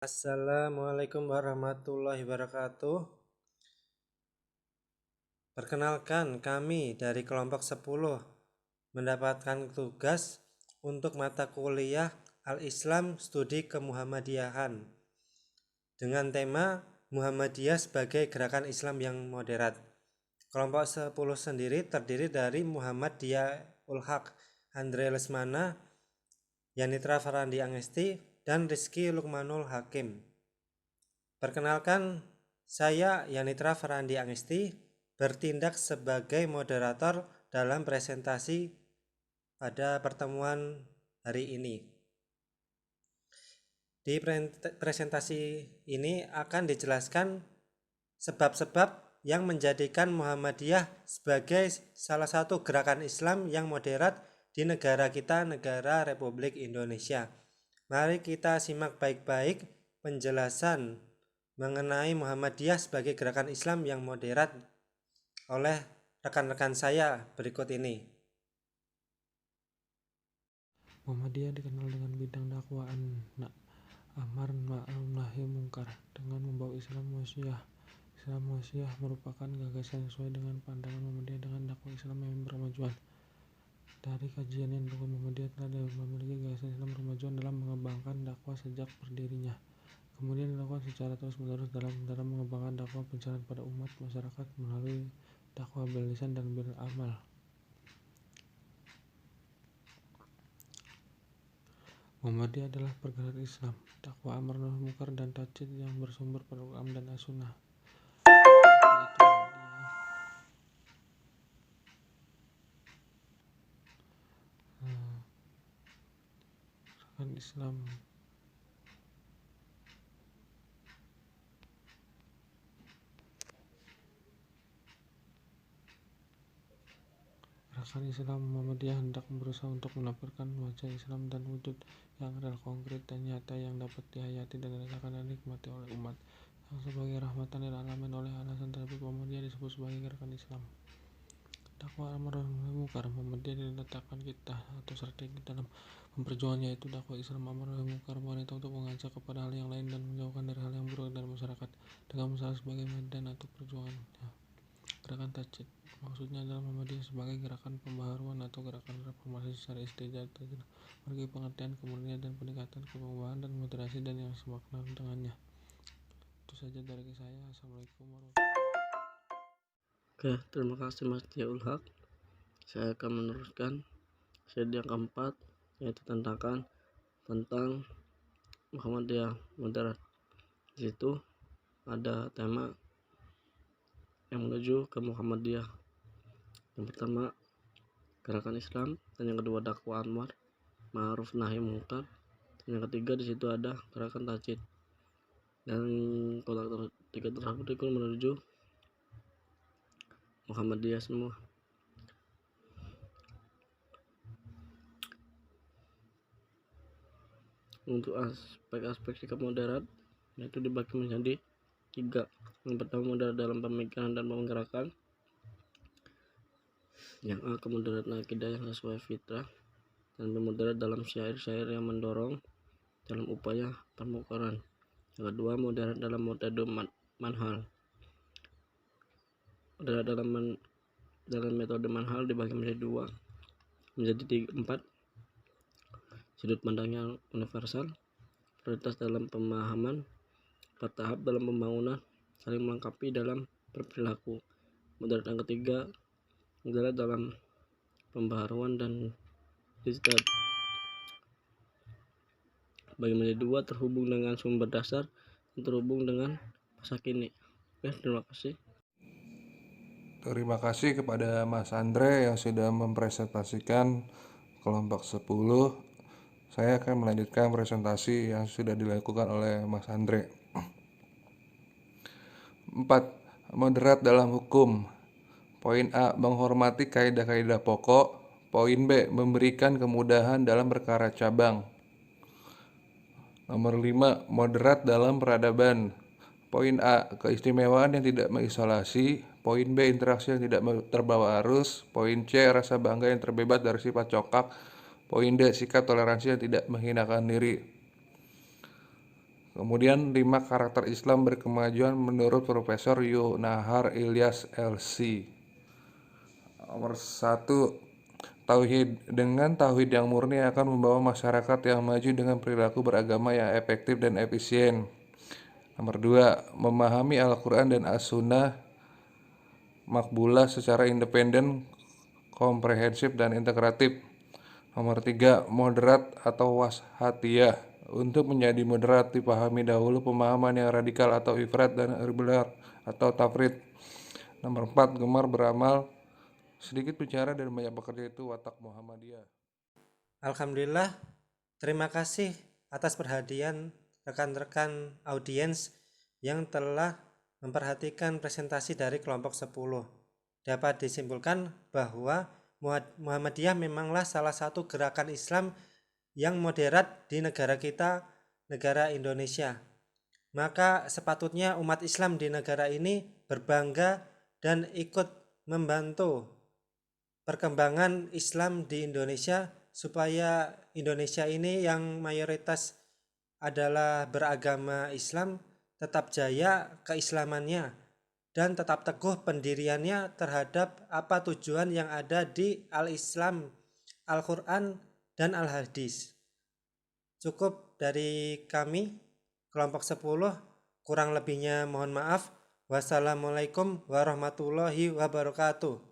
Assalamualaikum warahmatullahi wabarakatuh. Perkenalkan, kami dari kelompok 10 mendapatkan tugas untuk mata kuliah Al-Islam Studi Kemuhammadiyahan dengan tema Muhammadiyah sebagai gerakan Islam yang moderat. Kelompok 10 sendiri terdiri dari Muhammad Diaul Haq, Andre Lesmana, Yanitra Farandi Angesti, dan Rizky Lukmanul Hakim. Perkenalkan, saya Yanitra Farandi Angesti bertindak sebagai moderator dalam presentasi pada pertemuan hari ini. Di presentasi ini akan dijelaskan sebab-sebab yang menjadikan Muhammadiyah sebagai salah satu gerakan Islam yang moderat di negara kita, negara Republik Indonesia. Mari kita simak baik-baik penjelasan mengenai Muhammadiyah sebagai gerakan Islam yang moderat oleh rekan-rekan saya berikut ini. Muhammadiyah dikenal dengan bidang dakwaan amar ma'ruf nahi mungkar dengan membawa Islam wasiyah. Islam wasiyah merupakan gagasan sesuai dengan pandangan Muhammadiyah dengan dakwah Islam yang berkemajuan. Dari kajian yang dilakukan Muhammadiyah telah memiliki gagasan Islam berkemajuan dalam mengembangkan dakwah sejak berdirinya. Kemudian dilakukan secara terus-menerus dalam mengembangkan dakwah pencerahan pada umat masyarakat melalui dakwah bil lisan dan bil amal. Muhammadiyah adalah pergerakan Islam, dakwah amar nahi mungkar dan tajdid yang bersumber pada Al-Quran dan As-Sunnah. Gerakan Islam Gerakan Islam Muhammadiyah hendak berusaha untuk menampilkan wajah Islam dan wujud yang real, konkret dan nyata yang dapat dihayati dan dirasakan dan dinikmati oleh umat yang sebagai rahmatan lil alamin. Oleh alasan tersebut Muhammadiyah disebut sebagai gerakan Islam. Dakwah amar nahi mungkar Muhammadiyah diletakkan kita atau strategi dalam memperjuangkannya, yaitu dakwah Islam amar nahi mungkar wanita untuk mengajak kepada hal yang lain dan menjauhkan dari hal yang buruk dari masyarakat dengan misalnya sebagai medan atau perjuangannya. Gerakan tajdid maksudnya adalah Muhammadiyah sebagai gerakan pembaharuan atau gerakan reformasi secara istilah bagi pengertian kemurnian dan peningkatan keperubahan dan moderasi dan yang semakna dengannya. Itu saja dari saya. Assalamualaikum warahmatullahi wabarakatuh. Oke, terima kasih Mas Diaul Haq. Saya akan meneruskan slide yang keempat, yaitu tentang Muhammadiyah moderat. Di situ ada tema yang menuju ke Muhammadiyah. Yang pertama gerakan Islam, dan yang kedua dakwah amar ma'ruf nahi mungkar, dan yang ketiga di situ ada gerakan tajdid. Dan kotak tiga tersebut itu menuju Muhammadiyah semua. Untuk aspek-aspek sikap moderat yaitu dibagi menjadi 3. Yang pertama moderat dalam pemikiran dan penggerakan. Yang A, kemoderatan akidah yang sesuai fitrah, dan moderat dalam syair-syair yang mendorong dalam upaya pemukaran. Yang kedua, moderat dalam metode manhal. Moderat dalam metode manhal dibagi menjadi 4. Sudut pandang yang universal, prioritas dalam pemahaman, 4 tahap dalam pembangunan, saling melengkapi dalam berperilaku. Moderat yang ketiga, moderat dalam pembaharuan dan ijtihad. Bagi menjadi 2, terhubung dengan sumber dasar dan terhubung dengan masa kini. Oke, terima kasih. Terima kasih kepada Mas Andre yang sudah mempresentasikan kelompok 10. Saya akan melanjutkan presentasi yang sudah dilakukan oleh Mas Andre. 4. Moderat dalam hukum. Poin A, menghormati kaidah-kaidah pokok. Poin B, memberikan kemudahan dalam perkara cabang. Nomor 5, moderat dalam peradaban. Poin A, keistimewaan yang tidak mengisolasi. Poin B, interaksi yang tidak terbawa arus. Poin C, rasa bangga yang terbebas dari sifat congkak. Poin D, sikap toleransi yang tidak menghinakan diri. Kemudian 5 karakter Islam berkemajuan menurut Profesor Yunahar Ilyas LC. Nomor 1, tauhid. Dengan tauhid yang murni akan membawa masyarakat yang maju dengan perilaku beragama yang efektif dan efisien. Nomor 2, memahami Al-Quran dan As-Sunnah makbulah secara independen, komprehensif, dan integratif. Nomor 3, moderat atau wasatiyah. Untuk menjadi moderat, dipahami dahulu pemahaman yang radikal atau ifrat dan irtidat atau tafrid. Nomor 4, gemar beramal, sedikit bicara dan banyak bekerja, itu watak Muhammadiyah. Alhamdulillah, terima kasih atas perhatian rekan-rekan audiens yang telah memperhatikan presentasi dari kelompok 10. Dapat disimpulkan bahwa Muhammadiyah memanglah salah satu gerakan Islam yang moderat di negara kita, negara Indonesia. Maka sepatutnya umat Islam di negara ini berbangga dan ikut membantu perkembangan Islam di Indonesia, supaya Indonesia ini yang mayoritas adalah beragama Islam tetap jaya keislamannya dan tetap teguh pendiriannya terhadap apa tujuan yang ada di Al-Islam, Al-Quran, dan Al-Hadis. Cukup dari kami, kelompok 10, kurang lebihnya mohon maaf. Wassalamualaikum warahmatullahi wabarakatuh.